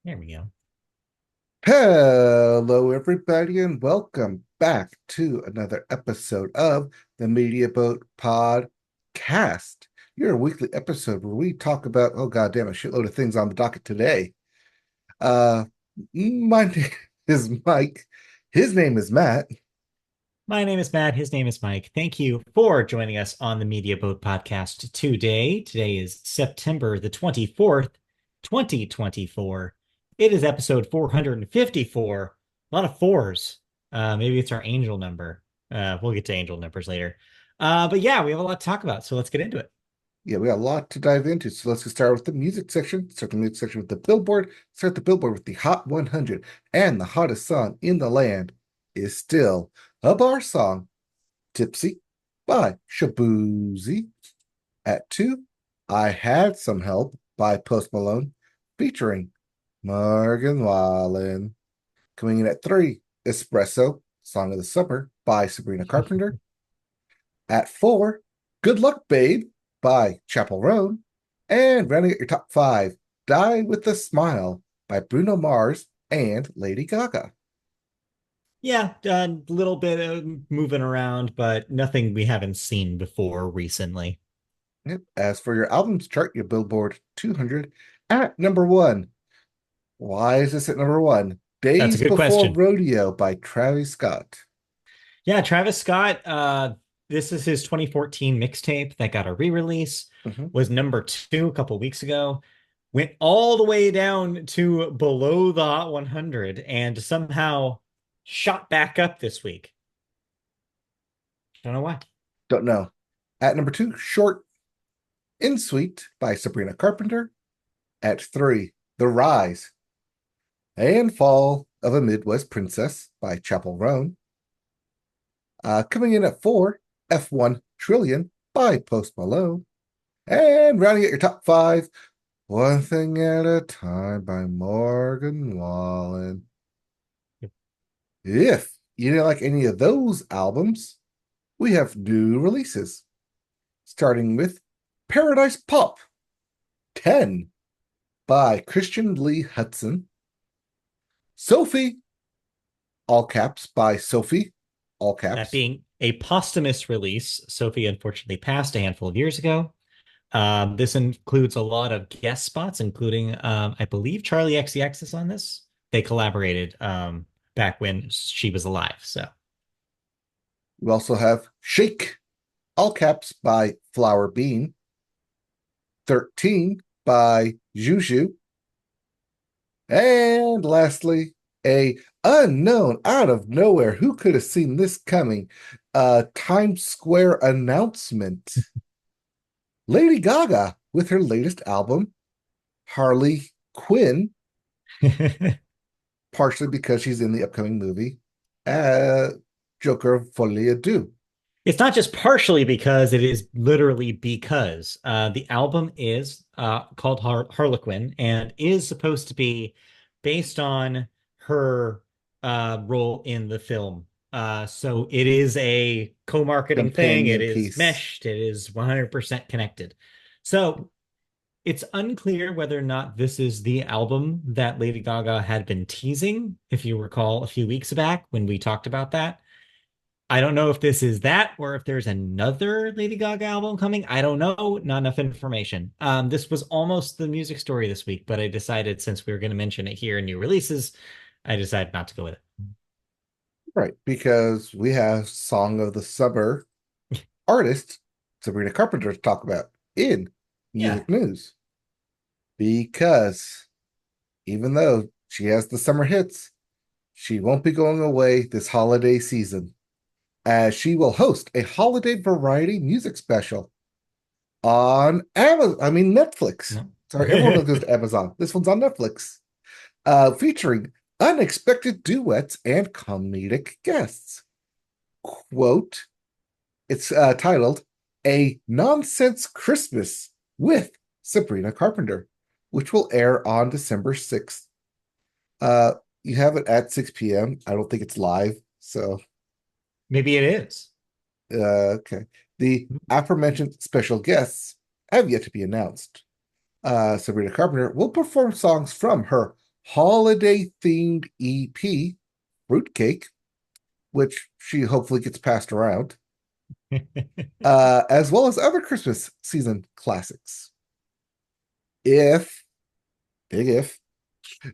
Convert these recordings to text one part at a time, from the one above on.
There we go. Hello, everybody, and welcome back to another episode of the Media Boat Podcast, your weekly episode where we talk about, oh goddamn, a shitload of things on the docket today. Uh, my name is Mike. His name is Matt. My name is Matt. His name is Mike. Thank you for joining us on the Media Boat Podcast today. Today is September the 24th, 2024. It is episode 454. A lot of fours. Maybe it's our angel number. We'll get to angel numbers later. But yeah, we have a lot to talk about, so let's get into it. Yeah, we got a lot to dive into. So let's get started with the music section. Start the music section with the Billboard. Start the Billboard with the Hot 100. And the hottest song in the land is still a bar song, Tipsy by Shabuzi. At 2, I Had Some Help by Post Malone, featuring Morgan Wallen. Coming in at 3, Espresso, Song of the Summer by Sabrina Carpenter. At 4, Good Luck Babe by Chapel Roan. And rounding at your top 5, Die with a Smile by Bruno Mars and Lady Gaga. Yeah, a little bit of moving around, but nothing we haven't seen before recently. Yep. As for your albums chart, your Billboard 200 at number 1. Why is this at number 1? That's a Days good Before question. Rodeo by Travis Scott. Yeah, Travis Scott, this is his 2014 mixtape that got a re-release, Mhm. was number two a couple weeks ago, went all the way down to below the Hot 100 and somehow shot back up this week. Don't know why. Don't know. At number 2, Short and Sweet by Sabrina Carpenter. At 3, The Rise and Fall of a Midwest Princess by Chapel Roan. Coming in at 4, F1 Trillion by Post Malone. And rounding at your top 5, One Thing at a Time by Morgan Wallen. If you didn't like any of those albums, we have new releases, starting with Paradise Pop 10 by Christian Lee Hudson. Sophie, all caps, by Sophie, all That caps. being a posthumous release, Sophie unfortunately passed a handful of years ago. This includes a lot of guest spots, including I believe Charlie XCX is on this. They collaborated back when she was alive. So We also have Shake, all caps, by Flower Bean. 13 by Juju. And lastly, a unknown out of nowhere. Who could have seen this coming? Times Square announcement. Lady Gaga with her latest album, Harley Quinn, partially because she's in the upcoming movie, uh, Joker of Folie à Deux. it's not just partially because it is literally because the album is called Harlequin and is supposed to be based on her role in the film. So it is a co-marketing thing. It Companion is piece. meshed. It is 100% connected. So it's unclear whether or not this is the album that Lady Gaga had been teasing, if you recall a few weeks back when we talked about that. I don't know if this is that or if there's another Lady Gaga album coming. I don't know. Not enough information. This was almost the music story this week, but I decided since we were going to mention it here in new releases, I decided not to go with it. Right, because we have Song of the Summer artist Sabrina Carpenter to talk about in Yeah. music news. Because even though she has the summer hits, she won't be going away this holiday season, as she will host a holiday variety music special on Amazon. I mean, Netflix. No. Sorry, everyone goes to Amazon. This one's on Netflix, featuring unexpected duets and comedic guests. Quote, it's titled A Nonsense Christmas with Sabrina Carpenter, which will air on December 6th. Uh, you have it at 6 p.m. I don't think it's live. So, Maybe it is. okay. The aforementioned special guests have yet to be announced. Sabrina Carpenter will perform songs from her holiday themed EP, Fruitcake, which she hopefully gets passed around, as well as other Christmas season classics. If, big if,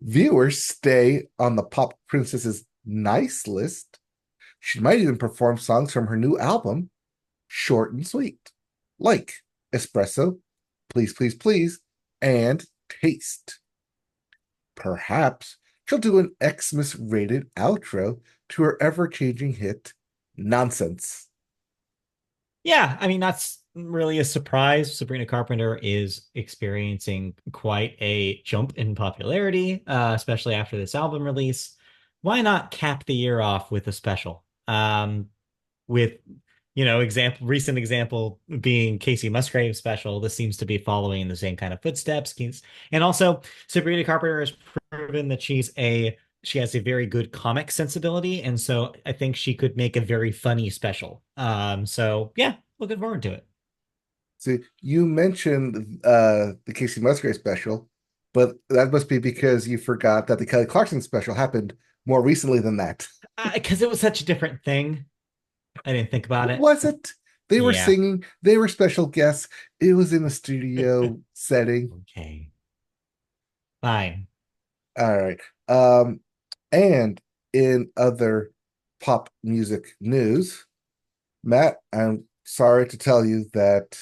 viewers stay on the Pop Princess's nice list, she might even perform songs from her new album, Short and Sweet, like Espresso, Please, Please, Please, and Taste. Perhaps she'll do an Xmas rated outro to her ever changing hit, Nonsense. Yeah, I mean, that's really a surprise. Sabrina Carpenter is experiencing quite a jump in popularity, especially after this album release. Why not cap the year off with a special? With, recent example being Casey Musgrave's special. This seems to be following in the same kind of footsteps. And also, Sabrina Carpenter has proven that she has a very good comic sensibility, and so I think she could make a very funny special. So yeah, looking forward to it. See, you mentioned the Casey Musgrave special, but that must be because you forgot that the Kelly Clarkson special happened more recently than that. Because it was such a different thing. I didn't think about it. Was it? They were Yeah. singing, they were special guests. It was in a studio setting. Okay. Fine. All right. Um, and in other pop music news, Matt, I'm sorry to tell you that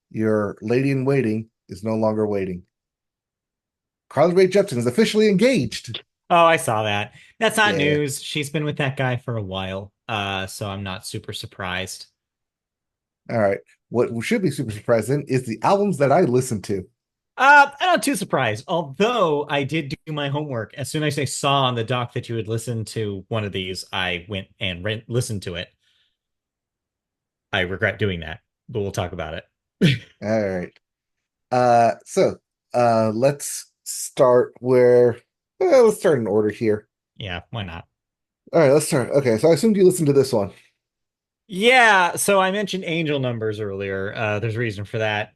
your lady in waiting is no longer waiting. Carly Rae Jepsen is officially engaged. Oh, I saw that. That's not Yeah. news. She's been with that guy for a while. So I'm not super surprised. All right. What should be super surprising is the albums that I listened to. I'm not too surprised, although I did do my homework. As soon as I saw on the doc that you had listened to one of these, I went and listened to it. I regret doing that, but we'll talk about it. All right. Let's start let's start in order here. Yeah, why not? All right, let's start. Okay, so I assumed you listened to this one. Yeah, so I mentioned angel numbers earlier. There's a reason for that.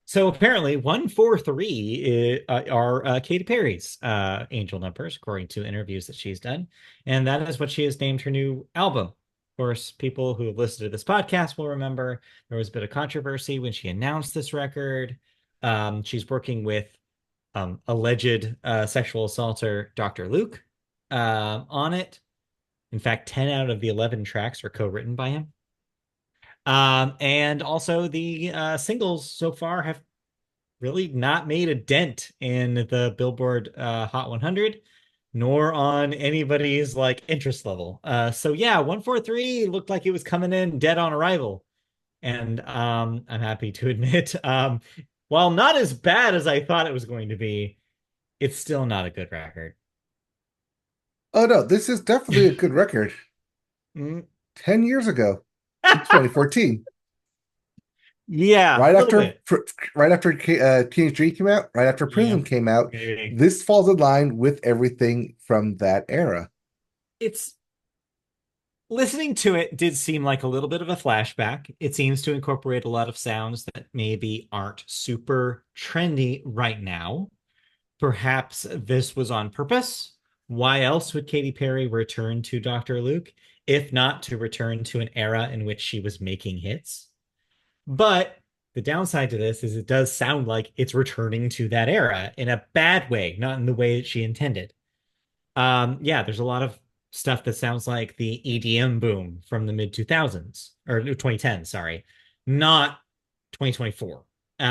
So apparently, 143 are Katy Perry's angel numbers, according to interviews that she's done. And that is what she has named her new album. Of course, people who have listened to this podcast will remember there was a bit of controversy when she announced this record. She's working with alleged sexual assaulter Dr. Luke on it. In fact, 10 out of the 11 tracks are co-written by him. And also the singles so far have really not made a dent in the Billboard Hot 100, nor on anybody's like interest level. So yeah, 143 looked like it was coming in dead on arrival. And I'm happy to admit, while not as bad as I thought it was going to be, it's still not a good record. Oh no, this is definitely a good record. Mm. 10 years ago in 2014. Yeah, a Right little after bit. right after Teenage Dream came out, right after Yeah, Prism came out, maybe. this falls in line with everything from that era. It's listening to it did seem like a little bit of a flashback. It seems to incorporate a lot of sounds that maybe aren't super trendy right now. Perhaps this was on purpose. Why else would Katy Perry return to Dr. Luke, if not to return to an era in which she was making hits? But the downside to this is it does sound like it's returning to that era in a bad way, not in the way that she intended. Yeah, there's a lot of stuff that sounds like the EDM boom from the mid 2000s or 2010, sorry, not 2024. There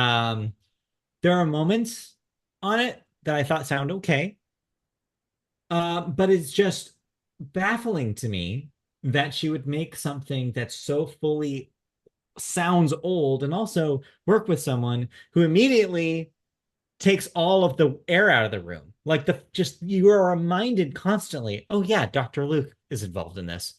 are moments on it that I thought sound okay, but it's just baffling to me that she would make something that so fully sounds old and also work with someone who immediately takes all of the air out of the room. Like the just you are reminded constantly, oh yeah, Dr. Luke is involved in this.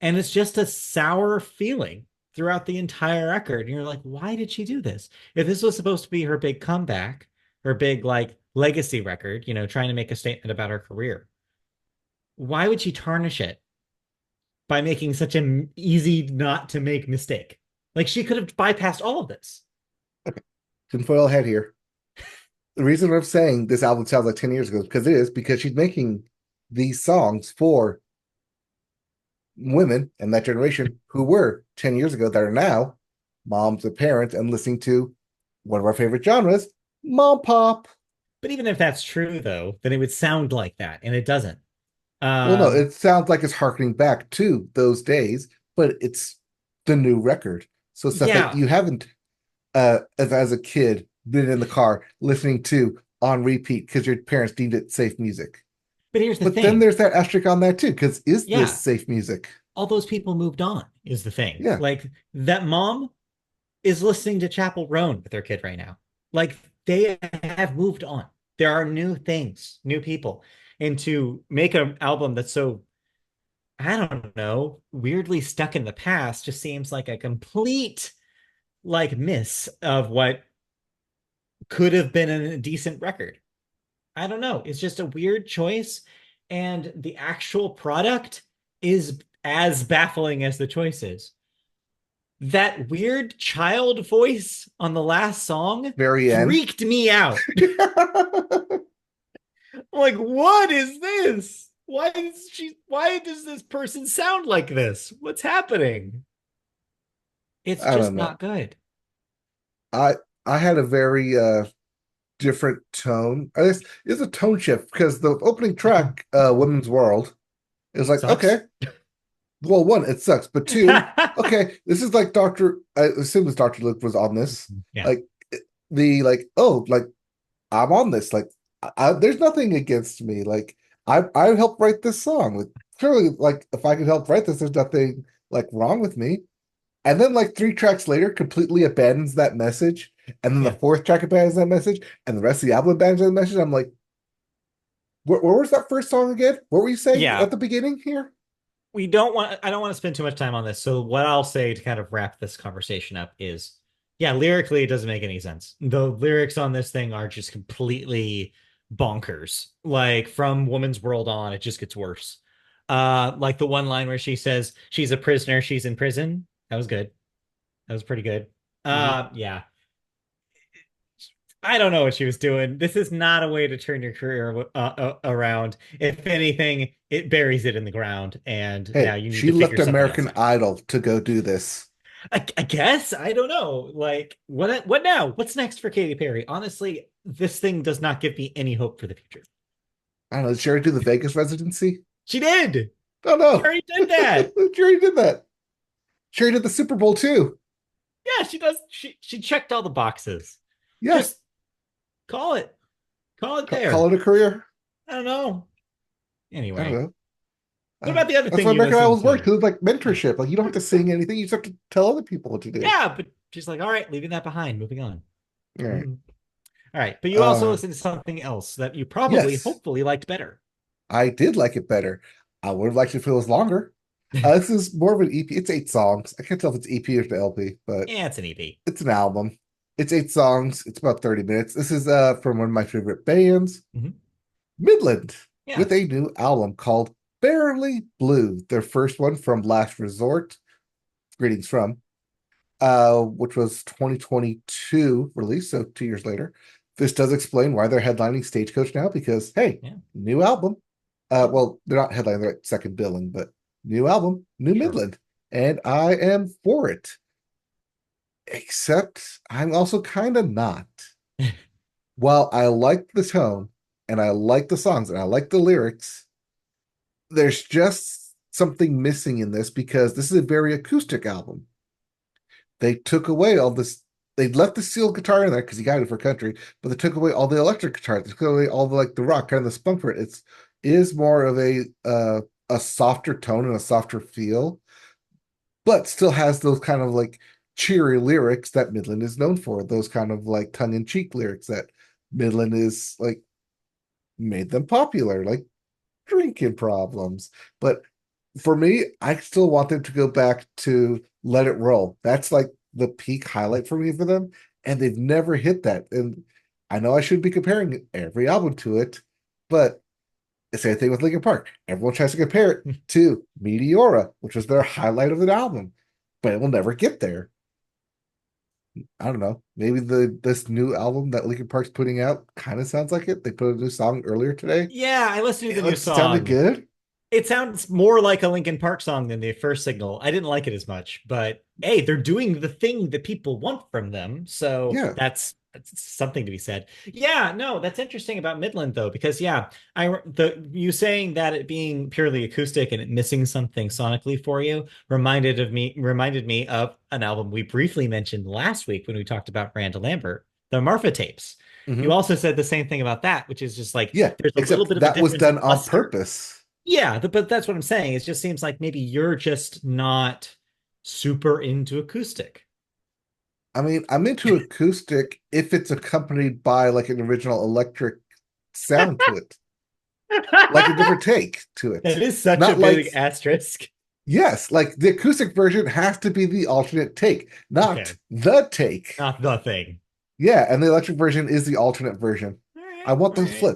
And it's just a sour feeling throughout the entire record. And you're like, why did she do this? If this was supposed to be her big comeback, her big like legacy record, trying to make a statement about her career, why would she tarnish it by making such an easy not to make mistake? Like she could have bypassed all of this. Tinfoil head here. The reason I'm saying this album sounds like 10 years ago is because it is because she's making these songs for women in that generation who were 10 years ago that are now moms and parents and listening to one of our favorite genres, mom pop. But even if that's true, though, then it would sound like that, and it doesn't. Well, no, Um, it sounds like it's harkening back to those days, but it's the new record. So stuff that yeah, you haven't, as a kid, been in the car listening to on repeat because your parents deemed it safe music. but here's the But then thing. there's that asterisk on that too, because is Yeah, this safe music? all those people moved on is the thing. Yeah. Like that mom is listening to Chapel Roan with their kid right now. Like they have moved on. There are new things, new people. And to make an album that's so, I don't know, weirdly stuck in the past just seems like a complete like miss of what could have been a decent record. I don't know. It's just a weird choice. And the actual product is as baffling as the choice is. That weird child voice on the last song Very end. freaked me out. Like, what is this? Why does this person sound like this? What's happening? It's I don't just know. not good. I I had a very different tone. I guess it's a tone shift because the opening track, Women's World, is like, Sucks. okay, well, one, it sucks, but two, okay, this is like Dr. I assume it's Dr. Luke was on this. Yeah. Like the like, oh, like I'm on this. Like there's nothing against me. Like I helped write this song. Like surely, like if I could help write this, there's nothing like wrong with me. And then like three tracks later, completely abandons that message. And then the Yeah. fourth track abandons that message, and the rest of the album abandons that message. I'm like, where was that first song again? What were you saying Yeah. at the beginning here? I don't want to spend too much time on this. So what I'll say to kind of wrap this conversation up is, yeah, lyrically it doesn't make any sense. The lyrics on this thing are just completely bonkers. Like from Woman's World on, it just gets worse. Like the one line where she says she's a prisoner, she's in prison. That was good. That was pretty good. Mhm. Yeah. I don't know what she was doing. This is not a way to turn your career around. If anything, it buries it in the ground, and now Hey, you need she to figure left something else American out. Idol to go do this. I guess I don't know. Like what now? What's next for Katy Perry? Honestly, this thing does not give me any hope for the future. I don't know. Did she already do the Vegas residency? She did. Oh She no. already did that. She already did that. She already did the Super Bowl too. Yeah, she does. She checked all the boxes. Yeah. Just call it. Call it Call there. it a career. I don't know. I don't Anyway, know. what about the other That's thing why you American listened Idol's work to? because it's like mentorship. Like you don't have to sing anything. You just have to tell other people what to do. Yeah, but she's like, all right, leaving that behind, moving on. All right. Mhm. All right, but you also Uh listened to something else that you probably, yes. hopefully, liked better. I did like it better. I would have liked it if it was longer. This is more of an EP. It's 8 songs. I can't tell if it's EP or the LP, but Yeah, it's an EP. it's an album. It's 8 songs. It's about 30 minutes. This is from one of my favorite bands, Mhm. Midland, Yeah, with a new album called Barely Blue, their first one from Last Resort. Greetings from, which was 2022 release, so 2 years later. This does explain why they're headlining Stagecoach now, because hey, yeah, new album. Well, they're not headlining, they're at second billing, but new album, new sure. Midland, and I am for it. Except I'm also kind of not. While I like the tone and I like the songs and I like the lyrics, there's just something missing in this because this is a very acoustic album. They took away all this. They left the steel guitar in there because you got it for country, but they took away all the electric guitars. They took away all the like the rock, kind of the spunk for it. It's is more of a softer tone and a softer feel, but still has those kind of like cheery lyrics that Midland is known for. Those kind of like tongue in cheek lyrics that Midland is like made them popular, like drinking problems. But for me, I still want them to go back to Let It Roll. That's like the peak highlight for me for them. And they've never hit that. And I know I should be comparing every album to it, but it's the same thing with Linkin Park. Everyone tries to compare it to Meteora, which was their highlight of the album, but it will never get there. I don't know. Maybe the this new album that Linkin Park's putting out kind of sounds like it. They put a new song earlier today. Yeah, I listened to the new It sounded song. good. It sounds more like a Linkin Park song than the first Signal. I didn't like it as much, but hey, they're doing the thing that people want from them, so Yeah. that's something to be said. Yeah, no, that's interesting about Midland though, because yeah, you saying that it being purely acoustic and it missing something sonically for you reminded me of an album we briefly mentioned last week when we talked about Miranda Lambert, the Marfa tapes. You Hmm. also said the same thing about that, which is just like Yeah. there's a little bit Except of a that was difference done in on luster. purpose. Yeah, but that's what I'm saying. It just seems like maybe you're just not super into acoustic. I mean, I'm into acoustic if it's accompanied by like an original electric sound to it, like a different take to That it. is such a Not like, big asterisk. yes, like the acoustic version has to be the alternate take, not Okay, the take. not the thing. Yeah, and the electric version is the alternate version. All right, I want all them right. flipped.